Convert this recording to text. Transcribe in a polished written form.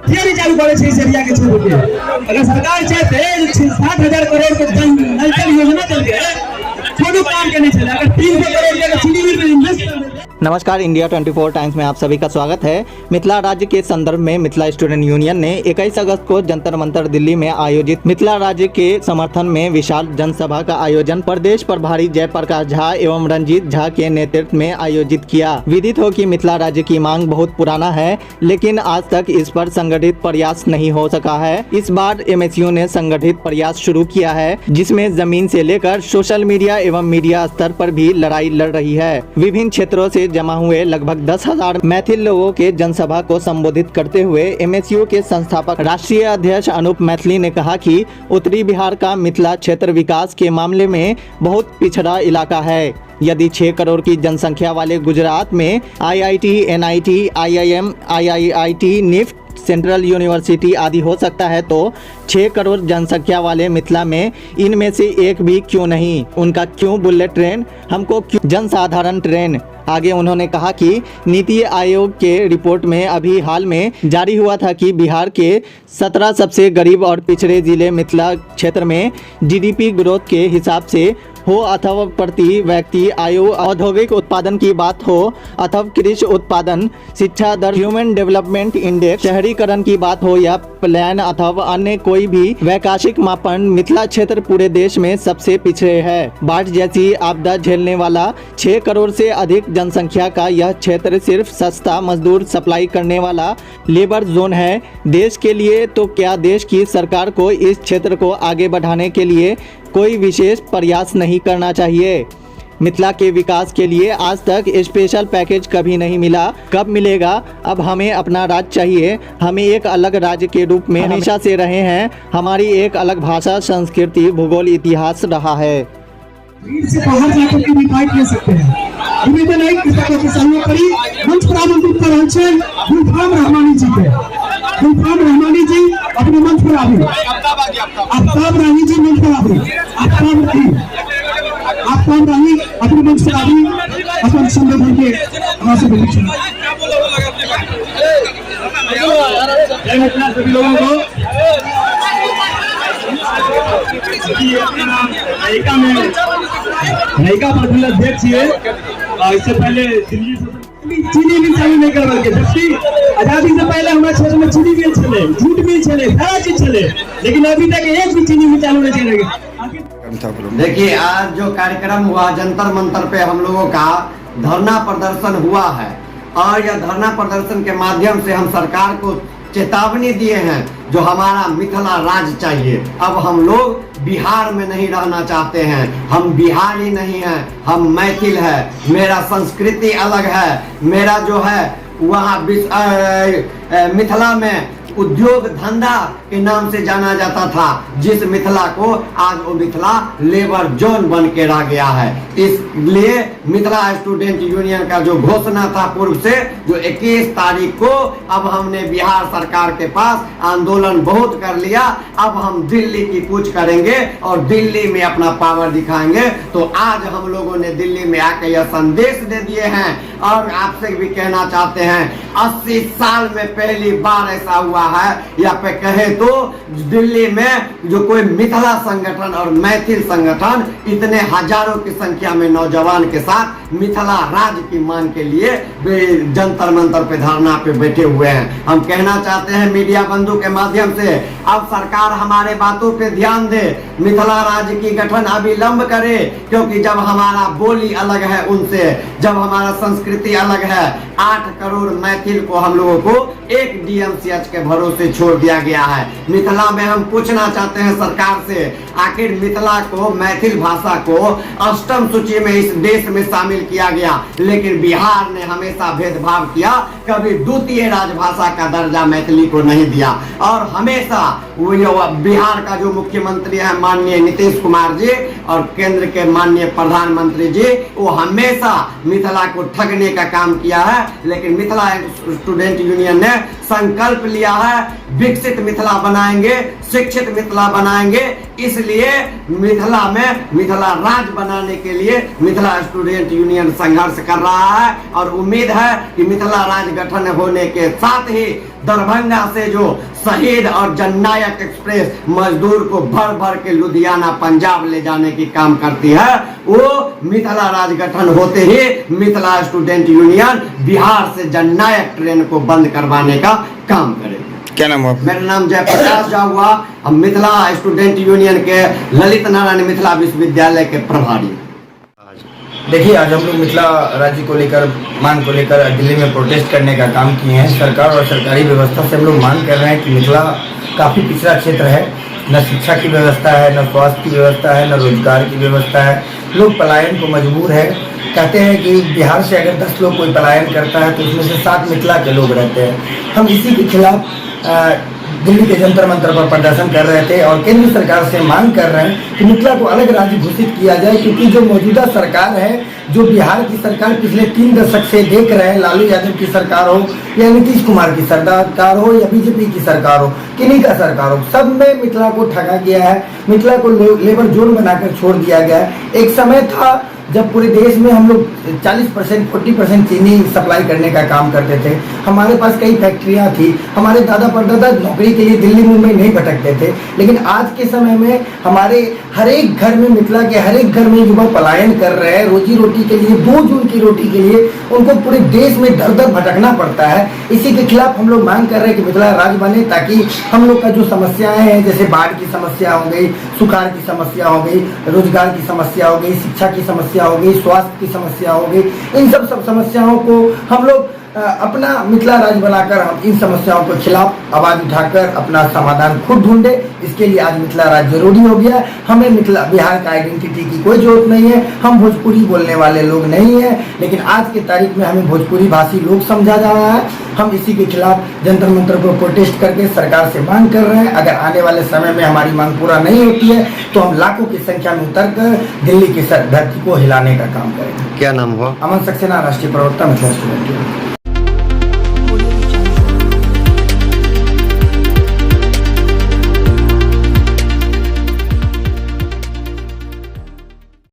Theory चालू करे छे इस एरिया के क्षेत्र के। अगर सरकार चाहते 60,000 करोड़ के नल जल योजना चल गया कोनो काम के नहीं चला। अगर 300 करोड़ के चीनी मिल में इन्वेस्ट कर देते। नमस्कार, इंडिया 24 टाइम्स में आप सभी का स्वागत है। मिथिला राज्य के संदर्भ में मिथिला स्टूडेंट यूनियन ने 21 अगस्त को जंतर मंतर दिल्ली में आयोजित मिथिला राज्य के समर्थन में विशाल जनसभा का आयोजन प्रदेश प्रभारी जयप्रकाश झा एवं रंजीत झा के नेतृत्व में आयोजित किया। विदित हो कि मिथिला राज्य की मांग बहुत पुराना है, लेकिन आज तक इस पर संगठित प्रयास नहीं हो सका है। इस बार MSU ने संगठित प्रयास शुरू किया है, जिसमें जमीन से लेकर सोशल मीडिया एवं मीडिया स्तर पर भी लड़ाई लड़ रही है। विभिन्न क्षेत्रों से जमा हुए लगभग 10,000 मैथिल लोगों के जनसभा को संबोधित करते हुए MSU के संस्थापक राष्ट्रीय अध्यक्ष अनूप मैथिली ने कहा कि उत्तरी बिहार का मिथिला क्षेत्र विकास के मामले में बहुत पिछड़ा इलाका है। यदि 6 करोड़ की जनसंख्या वाले गुजरात में IIT, NIT, IIM, IIIT, NIFT, central university आदि हो सकता है, तो 6 करोड़ जनसंख्या वाले मिथिला में इनमें से एक भी क्यों नहीं? उनका क्यों बुलेट ट्रेन, हमको क्यों जनसाधारण ट्रेन? आगे उन्होंने कहा कि नीति आयोग के रिपोर्ट में अभी हाल में जारी हुआ था कि बिहार के 17 सबसे गरीब और पिछड़े जिले मिथिला क्षेत्र में GDP ग्रोथ के हिसाब से हो अथवा प्रति व्यक्ति आयु, औद्योगिक उत्पादन की बात हो अथवा कृषि उत्पादन, शिक्षा दर, ह्यूमन डेवलपमेंट इंडेक्स, शहरीकरण की बात हो या प्लान अथवा अन्य कोई भी वैकाशिक मापन, मिथिला क्षेत्र पूरे देश में सबसे पिछड़े है। बाढ़ जैसी आपदा झेलने वाला 6 करोड़ से अधिक जनसंख्या का यह क्षेत्र सिर्फ सस्ता मजदूर सप्लाई करने वाला लेबर जोन है। देश के लिए तो क्या, देश की सरकार को इस क्षेत्र को आगे बढ़ाने के लिए कोई विशेष प्रयास नहीं करना चाहिए। मिथिला के विकास के लिए आज तक स्पेशल पैकेज कभी नहीं मिला, कब मिलेगा? अब हमें अपना राज्य चाहिए। हमें एक अलग राज्य के रूप में हमेशा से रहे हैं। हमारी एक अलग भाषा, संस्कृति, भूगोल, इतिहास रहा है। से बाहर जाकर के भी फाइट ले सकते हैं। निवेदन है कि सरकार के सहयोग करी मंच पर आमंत्रित कर रहल छै गुलफाम रहमानी जी के। गुलफाम रहमानी जी अपने मंच पर आबी। आफ्ताब राही जी मंच पर आबी। आफ्ताब राही अपने मंच पर आबी। अपन संबोधन के वहां से बोलिए। जय मिथिला सभी लोगों को। नयिका प्रखंड अध्यक्ष है। इससे पहले दिल्ली चीनी मिल चालू नहीं करवा के, जबकि आजादी से पहले हमारे क्षेत्र में चीनी मिल चले, जूट मिल चले, सारा चीज चले, लेकिन अभी तक एक भी चीनी मिल चालू नहीं चलेगा। देखिए, आज जो कार्यक्रम हुआ जंतर मंतर पे हम लोगों का धरना प्रदर्शन हुआ है, और यह धरना प्रदर्शन के माध्यम से हम सरकार को चेतावनी दिए हैं जो हमारा मिथिला राज्य चाहिए। अब हम लोग बिहार में नहीं रहना चाहते हैं। हम बिहारी नहीं हैं, हम मैथिल है। मेरा संस्कृति अलग है। मेरा जो है वहाँ मिथिला में उद्योग धंधा के नाम से जाना जाता था, जिस मिथिला को आज वो मिथिला लेबर जोन बन के रह गया है। इसलिए मिथिला स्टूडेंट यूनियन का जो घोषणा था पूर्व से, जो 21 तारीख को, अब हमने बिहार सरकार के पास आंदोलन बहुत कर लिया। अब हम दिल्ली की कूच करेंगे और दिल्ली में अपना पावर दिखाएंगे। तो आज हम लोगों ने दिल्ली में आकर यह संदेश दे दिए हैं, और आपसे भी कहना चाहते हैं 80 साल में पहली बार ऐसा हुआ है, या पे कहे तो दिल्ली में जो कोई मिथिला संगठन और मैथिल संगठन इतने हजारों की संख्या में नौजवान के साथ मिथिला राज्य की मांग के लिए जंतर मंतर पे धरना पे बैठे हुए हैं। हम कहना चाहते हैं मीडिया बंधु के माध्यम से, अब सरकार हमारे बातों पे ध्यान दे, मिथिला राज्य की गठन अविलंब करे, क्योंकि जब हमारा बोली अलग है उनसे, जब हमारा संस्कृति अलग है। 8 करोड़ मैथिल को हम लोगों को एक DMCH के भरोसे छोड़ दिया गया है। मिथिला में हम पूछना चाहते हैं सरकार से, आखिर मिथिला को, मैथिल भाषा को अष्टम सूची में इस देश में शामिल किया गया, लेकिन बिहार ने हमेशा भेदभाव किया, कभी द्वितीय राजभाषा का दर्जा मैथिली को नहीं दिया। और हमेशा वो बिहार का जो मुख्यमंत्री है माननीय नीतीश कुमार जी और केंद्र के माननीय प्रधानमंत्री जी, वो हमेशा मिथिला को ठगने का काम किया है। लेकिन मिथिला स्टूडेंट यूनियन ने संकल्प लिया है, विकसित मिथिला बनाएंगे, शिक्षित मिथिला बनाएंगे, इसलिए मिथिला में मिथिला राज बनाने के लिए मिथिला स्टूडेंट यूनियन संघर्ष कर रहा है और उम्मीद है कि मिथिला राज गठन होने के साथ ही दरभंगा से जो शहीद और जननायक एक्सप्रेस मजदूर को भर भर के लुधियाना पंजाब ले जाने की काम करती है, वो मिथिला राज गठन होते ही मिथिला स्टूडेंट यूनियन बिहार से जननायक ट्रेन को बंद करवाने का काम करेगी। क्या नाम हुआ? मेरा नाम जयप्रकाश झा हुआ। हम मिथिला स्टूडेंट यूनियन के ललित नारायण मिथिला विश्वविद्यालय के प्रभारी। देखिए, आज हम लोग मिथिला राज्य को लेकर, मांग को लेकर दिल्ली में प्रोटेस्ट करने का काम किए हैं। सरकार और सरकारी व्यवस्था से हम लोग मांग कर रहे हैं कि मिथिला काफ़ी पिछड़ा क्षेत्र है, न शिक्षा की व्यवस्था है, न स्वास्थ्य की व्यवस्था है, न रोजगार की व्यवस्था है। लोग पलायन को मजबूर है। कहते हैं कि बिहार से अगर 10 लोग कोई पलायन करता है तो उसमें से 7 मिथिला के लोग रहते हैं। हम इसी के खिलाफ दिल्ली के जंतर मंतर पर प्रदर्शन कर रहे थे और केंद्र सरकार से मांग कर रहे हैं कि मिथिला को अलग राज्य घोषित किया जाए, क्योंकि जो मौजूदा सरकार है, जो बिहार की सरकार पिछले 3 दशक से देख रहे हैं, लालू यादव की सरकार हो या नीतीश कुमार की सरकार हो या बीजेपी की सरकार हो, किन्हीं का सरकार हो, सब में मिथिला को ठगा गया है। मिथिला को लेबर जोन बनाकर छोड़ दिया गया है। एक समय था जब पूरे देश में हम लोग 40% 40% चीनी सप्लाई करने का काम करते थे। हमारे पास कई फैक्ट्रियां थी। हमारे दादा परदादा नौकरी के लिए दिल्ली मुंबई नहीं भटकते थे। लेकिन आज के समय में हमारे हर एक घर में, मिथिला के हर एक घर में युवा पलायन कर रहे हैं। रोजी रोटी के लिए, 2 जून की रोटी के लिए उनको पूरे देश में दर दर भटकना पड़ता है। इसी के खिलाफ हम लोग मांग कर रहे हैं कि मिथिला राज्य बने, ताकि हम लोग का जो समस्याएं हैं, जैसे बाढ़ की समस्या हो गई, सुखाड़ की समस्या हो गई, रोजगार की समस्या हो गई, शिक्षा की समस्या हो गई, स्वास्थ्य की समस्या हो गई, इन सब समस्याओं को हम लोग अपना मिथिला राज्य बनाकर हम इन समस्याओं के खिलाफ आवाज उठाकर अपना समाधान खुद ढूंढे। इसके लिए आज मिथिला राज्य जरूरी हो गया। हमें मिथिला बिहार का आइडेंटिटी की कोई जरूरत नहीं है। हम भोजपुरी बोलने वाले लोग नहीं हैं, लेकिन आज के तारीख में हमें भोजपुरी भाषी लोग समझा जा रहा है। हम इसी के खिलाफ जंतर मंतर पर प्रोटेस्ट करके सरकार से मांग कर रहे हैं। अगर आने वाले समय में हमारी मांग पूरा नहीं होती है तो हम लाखों की संख्या में उतरकर दिल्ली की धरती को हिलाने का काम करेंगे। क्या नाम हुआ? अमन सक्सेना, राष्ट्रीय प्रवक्ता, मिथिला स्टूडेंट।